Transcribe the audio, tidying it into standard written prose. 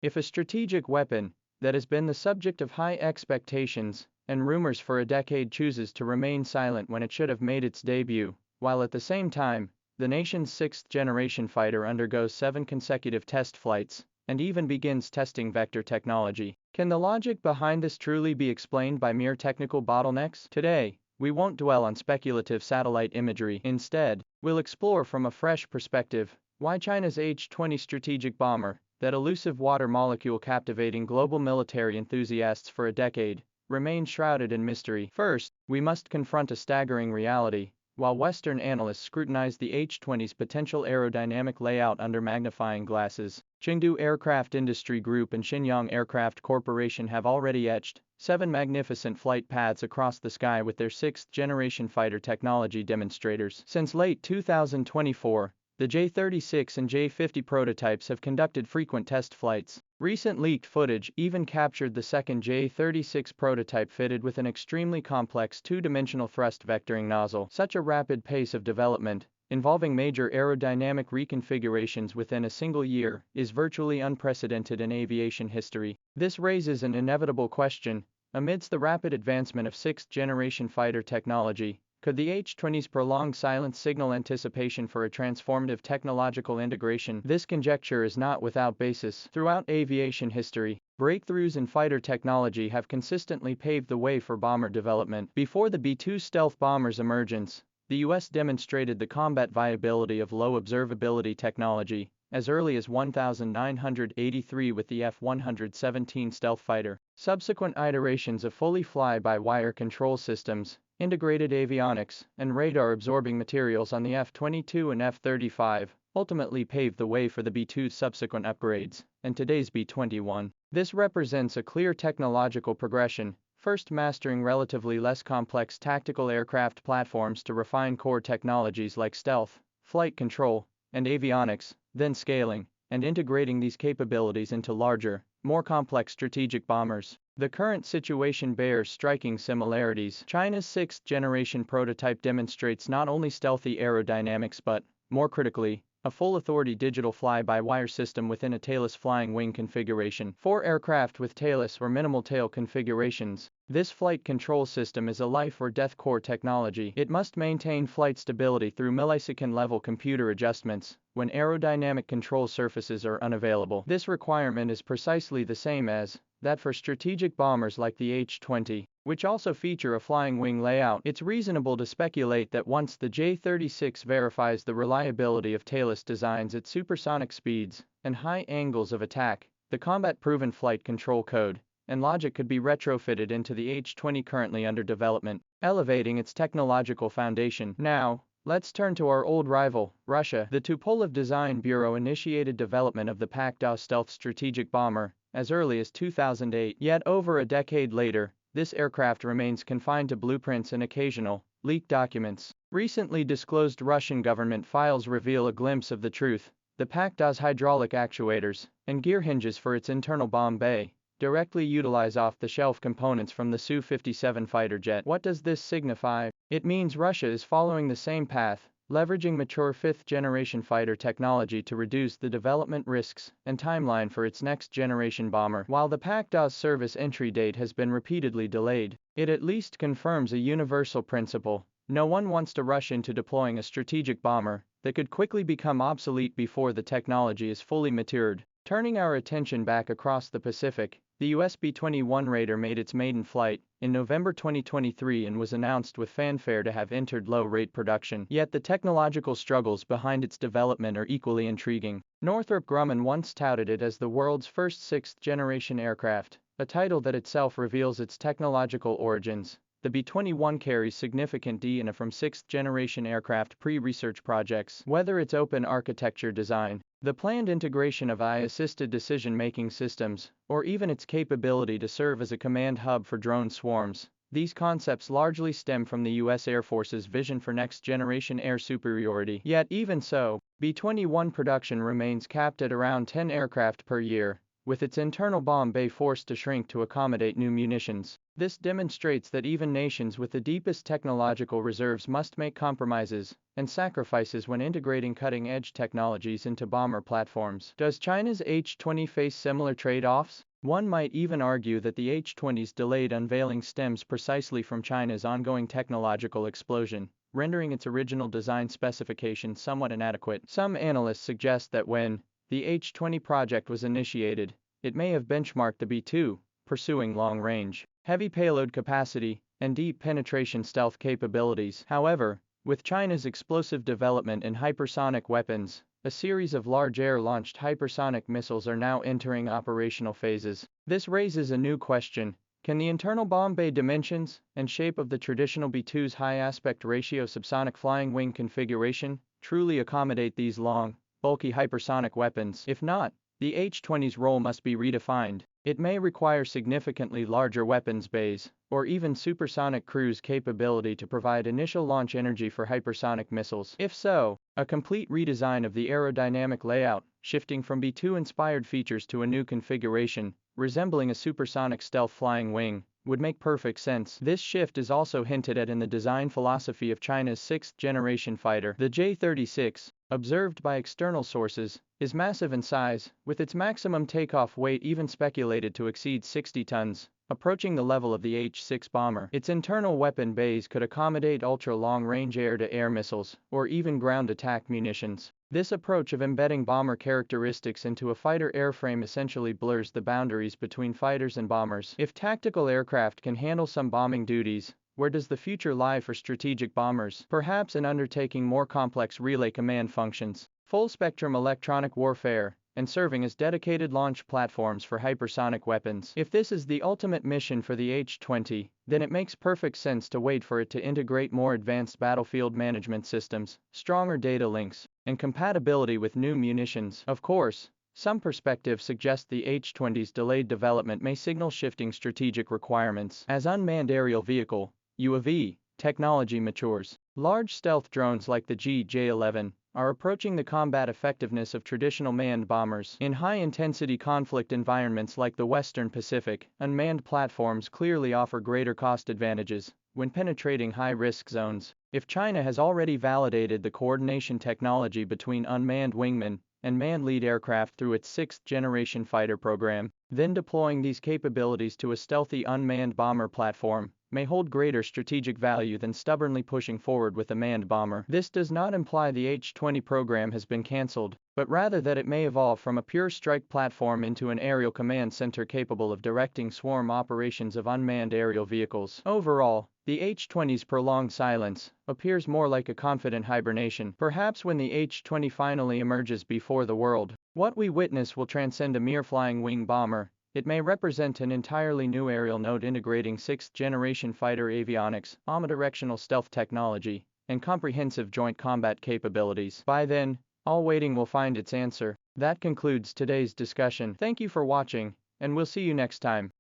If a strategic weapon that has been the subject of high expectations and rumors for a decade chooses to remain silent when it should have made its debut, while at the same time, the nation's sixth-generation fighter undergoes 7 consecutive test flights and even begins testing vector technology. Can the logic behind this truly be explained by mere technical bottlenecks? Today, we won't dwell on speculative satellite imagery. Instead, we'll explore from a fresh perspective why China's H-20 strategic bomber, that elusive water molecule captivating global military enthusiasts for a decade, remains shrouded in mystery. First, we must confront a staggering reality. While Western analysts scrutinize the H-20's potential aerodynamic layout under magnifying glasses, Chengdu Aircraft Industry Group and Shenyang Aircraft Corporation have already etched 7 magnificent flight paths across the sky with their 6th-generation fighter technology demonstrators. Since late 2024, the J-36 and J-50 prototypes have conducted frequent test flights. Recent leaked footage even captured the second J-36 prototype fitted with an extremely complex two-dimensional thrust vectoring nozzle. Such a rapid pace of development, involving major aerodynamic reconfigurations within a single year, is virtually unprecedented in aviation history. This raises an inevitable question. Amidst the rapid advancement of 6th-generation fighter technology, could the H-20's prolonged silence signal anticipation for a transformative technological integration? This conjecture is not without basis. Throughout aviation history, breakthroughs in fighter technology have consistently paved the way for bomber development. Before the B-2 stealth bomber's emergence, the U.S. demonstrated the combat viability of low observability technology as early as 1983 with the F-117 stealth fighter. Subsequent iterations of fully fly-by-wire control systems, integrated avionics, and radar-absorbing materials on the F-22 and F-35 ultimately paved the way for the B-2's subsequent upgrades, and today's B-21. This represents a clear technological progression, first mastering relatively less complex tactical aircraft platforms to refine core technologies like stealth, flight control, and avionics, then scaling and integrating these capabilities into larger, more complex strategic bombers. The current situation bears striking similarities. China's 6th-generation prototype demonstrates not only stealthy aerodynamics but, more critically, a full-authority digital fly-by-wire system within a tailless flying wing configuration. For aircraft with tailless or minimal tail configurations, this flight control system is a life-or-death core technology. It must maintain flight stability through millisecond-level computer adjustments when aerodynamic control surfaces are unavailable. This requirement is precisely the same as that for strategic bombers like the H-20, which also feature a flying wing layout. It's reasonable to speculate that once the J-36 verifies the reliability of tailless designs at supersonic speeds and high angles of attack, the combat-proven flight control code and logic could be retrofitted into the H-20 currently under development, elevating its technological foundation. Now, let's turn to our old rival, Russia. The Tupolev Design Bureau initiated development of the Pak-Do stealth strategic bomber as early as 2008. Yet over a decade later, this aircraft remains confined to blueprints and occasional, leaked documents. Recently disclosed Russian government files reveal a glimpse of the truth. The Pak-Do's hydraulic actuators and gear hinges for its internal bomb bay directly utilize off-the-shelf components from the Su-57 fighter jet. What does this signify? It means Russia is following the same path, leveraging mature 5th-generation fighter technology to reduce the development risks and timeline for its next-generation bomber. While the Pak-Do's service entry date has been repeatedly delayed, it at least confirms a universal principle. No one wants to rush into deploying a strategic bomber that could quickly become obsolete before the technology is fully matured. Turning our attention back across the Pacific, the US B-21 Raider made its maiden flight in November 2023 and was announced with fanfare to have entered low-rate production. Yet the technological struggles behind its development are equally intriguing. Northrop Grumman once touted it as the world's first 6th-generation aircraft, a title that itself reveals its technological origins. The B-21 carries significant DNA from 6th-generation aircraft pre-research projects. Whether its open architecture design, the planned integration of AI-assisted decision-making systems, or even its capability to serve as a command hub for drone swarms, these concepts largely stem from the U.S. Air Force's vision for next-generation air superiority. Yet even so, B-21 production remains capped at around 10 aircraft per year, with its internal bomb bay forced to shrink to accommodate new munitions. This demonstrates that even nations with the deepest technological reserves must make compromises and sacrifices when integrating cutting-edge technologies into bomber platforms. Does China's H-20 face similar trade-offs? One might even argue that the H-20's delayed unveiling stems precisely from China's ongoing technological explosion, rendering its original design specifications somewhat inadequate. Some analysts suggest that when the H-20 project was initiated, it may have benchmarked the B-2, pursuing long-range, heavy payload capacity, and deep penetration stealth capabilities. However, with China's explosive development in hypersonic weapons, a series of large air-launched hypersonic missiles are now entering operational phases. This raises a new question. Can the internal bomb bay dimensions and shape of the traditional B-2's high aspect ratio subsonic flying wing configuration truly accommodate these long, bulky hypersonic weapons? If not, the H-20's role must be redefined. It may require significantly larger weapons bays, or even supersonic cruise capability to provide initial launch energy for hypersonic missiles. If so, a complete redesign of the aerodynamic layout, shifting from B-2-inspired features to a new configuration, resembling a supersonic stealth flying wing, would make perfect sense. This shift is also hinted at in the design philosophy of China's sixth-generation fighter. The J-36, observed by external sources, is massive in size, with its maximum takeoff weight even speculated to exceed 60 tons, approaching the level of the H-6 bomber. Its internal weapon bays could accommodate ultra-long-range air-to-air missiles, or even ground attack munitions. This approach of embedding bomber characteristics into a fighter airframe essentially blurs the boundaries between fighters and bombers. If tactical aircraft can handle some bombing duties, where does the future lie for strategic bombers? Perhaps in undertaking more complex relay command functions, full-spectrum electronic warfare, and serving as dedicated launch platforms for hypersonic weapons. If this is the ultimate mission for the H-20, then it makes perfect sense to wait for it to integrate more advanced battlefield management systems, stronger data links, and compatibility with new munitions. Of course, some perspectives suggest the H-20's delayed development may signal shifting strategic requirements. As unmanned aerial vehicle, UAV, technology matures, large stealth drones like the J-11 are approaching the combat effectiveness of traditional manned bombers. In high-intensity conflict environments like the Western Pacific, unmanned platforms clearly offer greater cost advantages when penetrating high-risk zones. If China has already validated the coordination technology between unmanned wingmen and manned lead aircraft through its sixth-generation fighter program, then deploying these capabilities to a stealthy unmanned bomber platform may hold greater strategic value than stubbornly pushing forward with a manned bomber. This does not imply the H-20 program has been cancelled, but rather that it may evolve from a pure strike platform into an aerial command center capable of directing swarm operations of unmanned aerial vehicles. Overall, the H-20's prolonged silence appears more like a confident hibernation. Perhaps when the H-20 finally emerges before the world, what we witness will transcend a mere flying wing bomber. It may represent an entirely new aerial node integrating sixth-generation fighter avionics, omnidirectional stealth technology, and comprehensive joint combat capabilities. By then, all waiting will find its answer. That concludes today's discussion. Thank you for watching, and we'll see you next time.